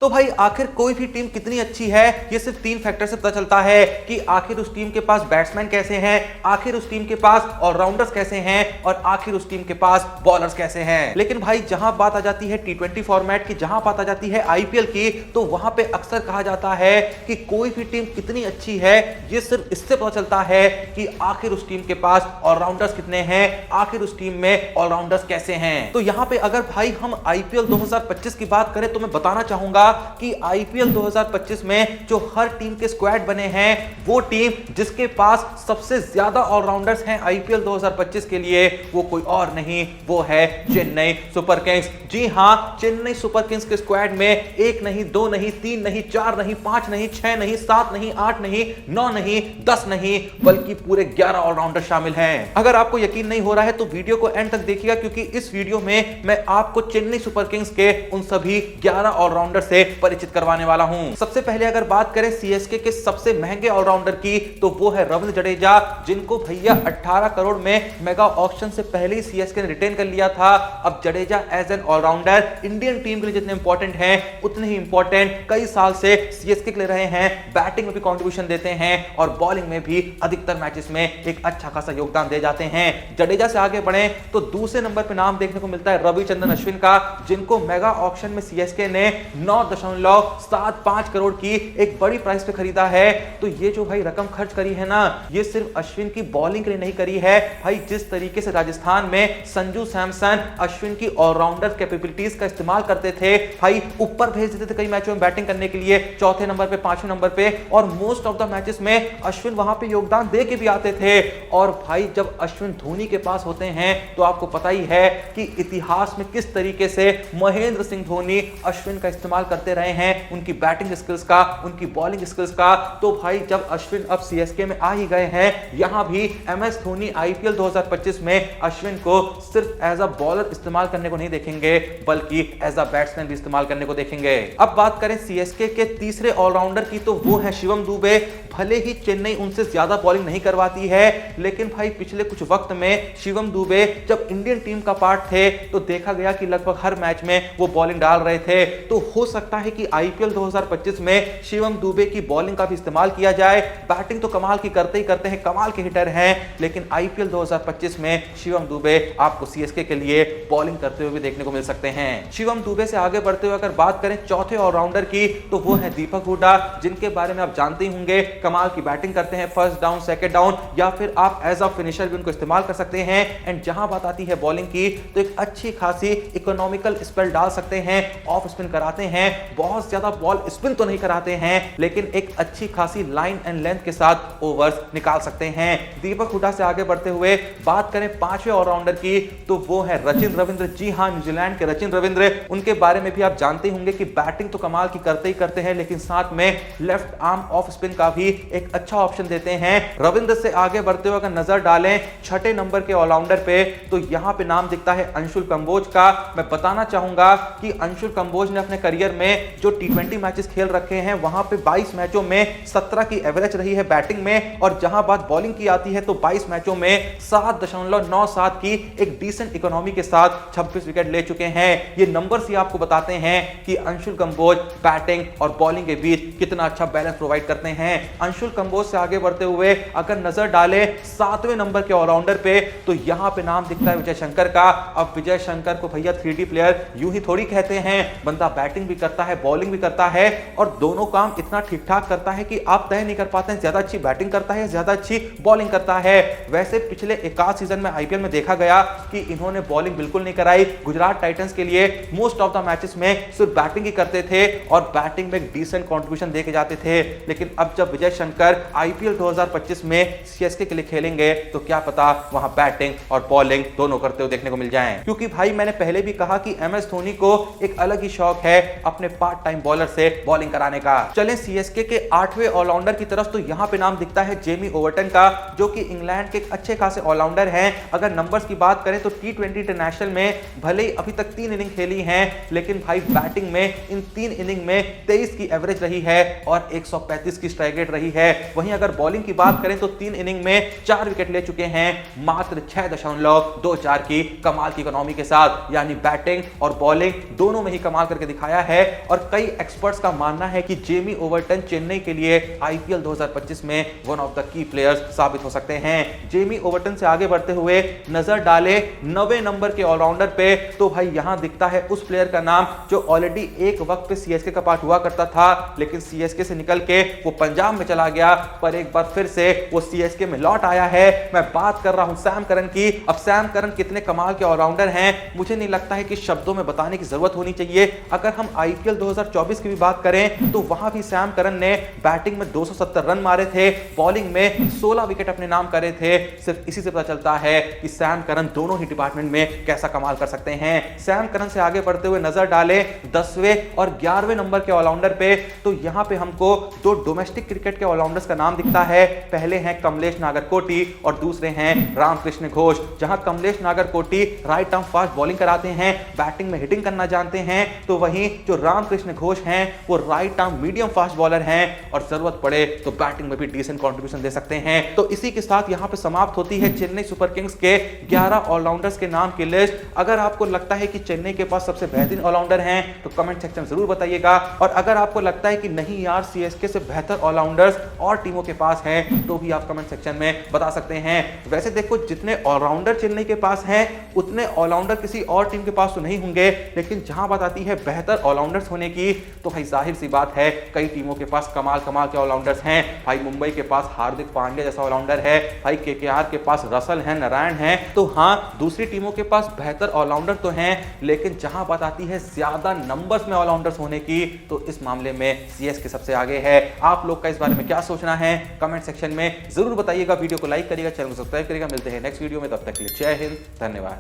तो भाई आखिर कोई भी टीम कितनी अच्छी है ये सिर्फ तीन फैक्टर से पता चलता है कि आखिर उस टीम के पास बैट्समैन कैसे हैं, आखिर उस टीम के पास ऑलराउंडर्स कैसे हैं और आखिर उस टीम के पास बॉलर्स कैसे हैं। लेकिन भाई जहां बात आ जाती है T20 फॉर्मेट की, जहां बात आ जाती है आईपीएल की, तो वहां पे अक्सर कहा जाता है कि कोई भी टीम कितनी अच्छी है ये सिर्फ इससे पता चलता है कि आखिर उस टीम के पास ऑलराउंडर्स कितने हैं, आखिर उस टीम में ऑलराउंडर्स कैसे हैं। तो यहां पे अगर भाई हम आईपीएल 2025 की बात करें तो मैं बताना चाहूंगा कि आईपीएल 2025 में जो हर टीम के स्क्वाड बने हैं वो टीम जिसके पास सबसे ज्यादा ऑलराउंडर्स हैं आईपीएल 2025 के लिए वो कोई और नहीं, वो है चेन्नई सुपर किंग्स। जी हां, चेन्नई सुपर किंग्स के स्क्वाड में एक नहीं, दो नहीं, तीन नहीं, चार नहीं, पांच नहीं, छह नहीं, सात नहीं, आठ नहीं, नौ नहीं, 10 नहीं, बल्कि पूरे 11 ऑलराउंडर शामिल हैं। अगर आपको यकीन नहीं हो रहा है तो वीडियो को एंड तक देखिएगा, क्योंकि इस वीडियो में मैं आपको चेन्नई सुपर किंग्स के उन सभी 11 ऑलराउंडर से परिचित करवाने वाला हूं। सबसे पहले अगर बात करें सीएसके के सबसे महंगे ऑलराउंडर की तो वो है रविंद्र जडेजा, जिनको भैया 18 करोड़ में मेगा ऑक्शन से पहले ही सीएसके ने रिटेन कर लिया था। अब Jadeja as an allrounder Indian team के लिए जितने इंपॉर्टेंट हैं उतने ही इंपॉर्टेंट कई साल से सीएसके के लिए रहे हैं। बैटिंग में भी कंट्रीब्यूशन देते हैं और बॉलिंग में भी अधिकतर मैचेस में एक अच्छा खासा योगदान दे जाते हैं। जडेजा से आगे बढ़े तो दूसरे नंबर पर नाम देखने को मिलता है रविचंद्रन अश्विन का, जिनको मेगा ऑक्शन में सीएसके ने 9.75 करोड़ की एक बड़ी प्राइस पे खरीदा है। तो ये जो भाई रकम खर्च करी है ना, ये सिर्फ अश्विन की बॉलिंग के लिए नहीं करी है भाई। जिस तरीके से राजस्थान में संजू सैमसन अश्विन की ऑलराउंडर कैपेबिलिटीज का इस्तेमाल करते थे भाई, ऊपर भेज देते थे कई मैचों में बैटिंग करने के लिए, चौथे नंबर पे, पांचवें नंबर पे, और मोस्ट ऑफ द मैचेस में अश्विन वहां पे योगदान दे के भी आते थे। और भाई जब अश्विन धोनी के पास होते हैं तो आपको पता ही है कि इतिहास में किस तरीके से महेंद्र सिंह धोनी अश्विन का इस्तेमाल करते रहे हैं, उनकी बैटिंग स्किल्स का, उनकी बॉलिंग स्किल्स का। तो भाई जब अश्विन अब सीएसके में आ ही गए हैं, यहां भी एमएस धोनी आईपीएल 2025 में अश्विन को सिर्फ एज अ बॉलर इस्तेमाल करने को नहीं देखेंगे, बल्कि एज अ बैट्समैन भी इस्तेमाल करने को देखेंगे। अब बात करें सीएसके के तीसरे ऑलराउंडर की तो वो है शिवम दुबे। भले ही चेन्नई उनसे ज्यादा बॉलिंग नहीं करवाती है, लेकिन भाई पिछले कुछ वक्त में शिवम दुबे जब इंडियन टीम का पार्ट थे तो देखा गया कि लगभग हर मैच में वो बॉलिंग डाल रहे थे। तो हो सकता है कि आईपीएल 2025 में शिवम दुबे की बॉलिंग का भी इस्तेमाल किया जाए। बैटिंग तो कमाल की करते ही करते हैं, कमाल के हिटर हैं, लेकिन आईपीएल 2025 में शिवम दुबे आपको सीएसके के लिए बॉलिंग करते हुए भी देखने को मिल सकते हैं। शिवम दुबे से आगे बढ़ते हुए अगर बात करें चौथे ऑलराउंडर की तो वो है दीपक हुडा, जिनके बारे में आप जानते ही होंगे, कमाल की बैटिंग करते हैं, फर्स्ट डाउन, सेकंड डाउन, या फिर आप एज अ फिनिशर भी उनको इस्तेमाल कर सकते हैं। एंड जहां बात आती है बॉलिंग की तो एक अच्छी खासी इकोनॉमिकल स्पेल डाल सकते हैं, ऑफ स्पिन कराते हैं, बहुत ज्यादा बॉल स्पिन तो नहीं कराते हैं, लेकिन एक अच्छी खासी लाइन एंड लेंथ के साथ ओवर्स निकाल सकते हैं। दीपक हुडा से आगे बढ़ते हुए बात करें पांचवें ऑलराउंडर की तो वो है रचिन रविंद्र। जी हां, न्यूजीलैंड के रचिन रविंद्र, उनके बारे में भी आप जानते होंगे कि बैटिंग तो कमाल की करते ही करते हैं, लेकिन साथ में लेफ्ट आर्म ऑफ स्पिन का भी एक अच्छा ऑप्शन देते हैं। रविंद्र से आगे बढ़ते हुए अगर नजर डालें छठे नंबर के ऑलराउंडर पे तो यहां पे नाम दिखता है अंशुल कंबोज का। मैं बताना चाहूंगा कि अंशुल कंबोज ने अपने करियर में जो T20 मैचेस खेल रखे हैं वहां पे 22 मैचों में 17 की एवरेज रही है बैटिंग में, और जहां बात बॉलिंग की आती है तो 22 मैचों में 7.97 की एक डिसेंट इकोनॉमी के साथ 26 विकेट ले चुके हैं। ये नंबर्स ही आपको बताते हैं कि अंशुल कंबोज बैटिंग और बॉलिंग के बीच कितना अच्छा बैलेंस प्रोवाइड करते हैं। अंशुल कंबोज से आगे बढ़ते हुए अगर नजर डालें सातवें नंबर के ऑलराउंडर पे तो यहां पे नाम दिखता है विजय शंकर का। अब विजय शंकर को भैया 3D प्लेयर यूं ही थोड़ी कहते हैं, बंदा बैटिंग भी करता है, बॉलिंग भी करता है, और दोनों काम इतना ठीक ठाक करता है कि आप तय नहीं कर पाते हैं ज्यादा अच्छी बैटिंग करता है, ज्यादा अच्छी बॉलिंग करता है। वैसे पिछले एकाध सीजन में आईपीएल में देखा गया कि इन्होंने बॉलिंग बिल्कुल नहीं कराई। गुजरात टाइटंस के लिए मोस्ट ऑफ द मैचेस में सिर्फ बैटिंग ही करते थे और बैटिंग में डिसेंट कंट्रीब्यूशन देके जाते थे। लेकिन अब जब विजय शंकर आईपीएल 2025 में सीएसके के लिए खेलेंगे तो क्या पता वहां बैटिंग और बॉलिंग दोनों करते हुए देखने को मिल जाएं, क्योंकि भाई मैंने पहले भी कहा कि एमएस धोनी को एक अलग ही शौक है अपने पार्ट टाइम बॉलर से बॉलिंग कराने का। चलें सीएसके के 8वें ऑलराउंडर की तरफ तो यहां पे नाम दिखता है जेमी ओवर्टन का, जो कि इंग्लैंड के एक अच्छे खासे ऑलराउंडर हैं। अगर नंबर्स की बात करें तो T20 इंटरनेशनल में भले ही अभी तक 3 इनिंग खेली हैं, लेकिन भाई बैटिंग में इन 3 इनिंग में 23 की एवरेज रही है और 135 की स्ट्राइक रेट रही है। वहीं अगर बॉलिंग की बात करें तो 3 इनिंग में 4 विकेट ले चुके हैं, मात्र 6.24 की कमाल की इकोनॉमी के साथ, यानी बैटिंग और बॉलिंग दोनों में ही कमाल करके दिखाया है। और कई एक्सपर्ट्स का मानना है कि जेमी ओवर्टन चेन्नई के लिए आईपीएल 2025 में one of the key players साबित हो सकते हैं। जेमी ओवर्टन से आगे बढ़ते हुए नजर डाले 9वें नंबर के ऑलराउंडर पे, तो भाई यहां दिखता है उस प्लेयर का नाम जो ऑलरेडी एक वक्त पे सीएसके का पार्ट हुआ करता था, लेकिन सीएसके से निकल के वो पंजाब में चला गया, पर एक बार फिर से वो सीएसके में लौट आया है। मैं बात कर रहा हूं सैम करन की। अब सैम करन कितने कमाल के ऑलराउंडर हैं, मुझे नहीं लगता है कि शब्दों में बताने की जरूरत होनी चाहिए। अगर हम आईपीएल 2024 की भी बात करें तो वहां भी सैम करन ने बैटिंग में 270 रन मारे थे, बॉलिंग में 16 विकेट अपने नाम करे थे। सिर्फ इसी से पता चलता है कि सैम करन दोनों ही डिपार्टमेंट में कैसा कमाल कर सकते हैं। सैम करन से आगे बढ़ते हुए नजर डाले 10वें और 11वें नंबर के ऑलराउंडर पे, तो यहां पे हमको दो डोमेस्टिक क्रिकेट के ऑलराउंडर्स का नाम दिखता है। पहले हैं कमलेश नागरकोटी और दूसरे हैं रामकृष्ण घोष। जहां Kamlesh Nagarkoti right arm fast bowling कराते हैं, बैटिंग में हिटिंग करना जानते हैं, तो वहीं जो रामकृष्ण घोष हैं वो right arm medium fast bowler हैं और जरूरत पड़े तो बैटिंग में भी डिसेंट कंट्रीब्यूशन दे सकते हैं। तो इसी के साथ यहां पे समाप्त होती है चेन्नई सुपर किंग्स के 11 ऑलराउंडर्स के नाम की लिस्ट। अगर आपको लगता है कि चेन्नई के पास सबसे बेहतरीन ऑलराउंडर हैं तो कमेंट सेक्शन में जरूर बताइएगा, और अगर आपको लगता है कि नहीं यार सीएसके से बेहतर ऑलराउंडर्स और टीमों के पास हैं तो भी आप कमेंट सेक्शन में बता सकते हैं। वैसे देखो, जितने ऑलराउंडर चेन्नई के पास हैं उतने ऑलराउंडर किसी और टीम के पास तो नहीं होंगे, लेकिन जहां बात आती है बेहतर ऑलराउंडर्स होने की तो भाई जाहिर सी बात है कई टीमों के पास कमाल कमाल के ऑलराउंडर्स हैं। भाई मुंबई के पास हार्दिक पांड्या जैसा ऑलराउंडर है, भाई केकेआर के पास रसल है, नारायण है, तो हाँ दूसरी टीमों के पास बेहतर ऑलराउंडर तो हैं, लेकिन जहां बात आती है ज्यादा नंबर्स में ऑलराउंडर्स होने की तो इस मामले में सीएसके सबसे आगे है। आप लोग का इस बारे में क्या सोचना है कमेंट सेक्शन में जरूर बताइएगा। वीडियो को लाइक करिएगा, चैनल को सब्सक्राइब करिएगा। मिलते हैं नेक्स्ट वीडियो में, तब तक के लिए जय हिंद, धन्यवाद।